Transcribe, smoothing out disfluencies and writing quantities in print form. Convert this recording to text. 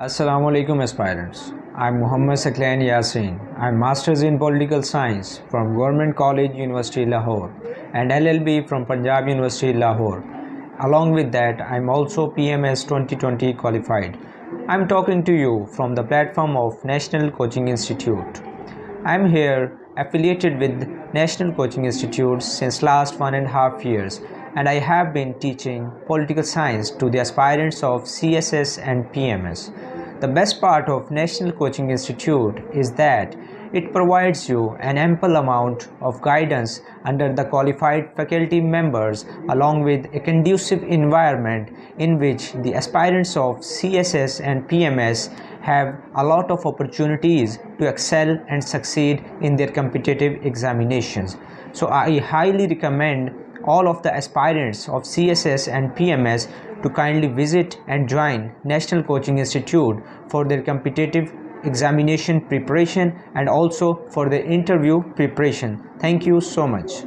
Assalamu alaikum aspirants. I'm Muhammad Saqlain Yaseen. I'm Masters in Political Science from Government College University Lahore and LLB from Punjab University Lahore. Along with that, I'm also PMS 2020 qualified. I'm talking to you from the platform of National Coaching Institute. I'm here affiliated with National Coaching Institute since last 1.5 years, and I have been teaching political science to the aspirants of CSS and PMS. The best part of National Coaching Institute is that it provides you an ample amount of guidance under the qualified faculty members, along with a conducive environment in which the aspirants of CSS and PMS have a lot of opportunities to excel and succeed in their competitive examinations. So I highly recommend all of the aspirants of CSS and PMS to kindly visit and join National Coaching Institute for their competitive examination preparation and also for their interview preparation. Thank you so much.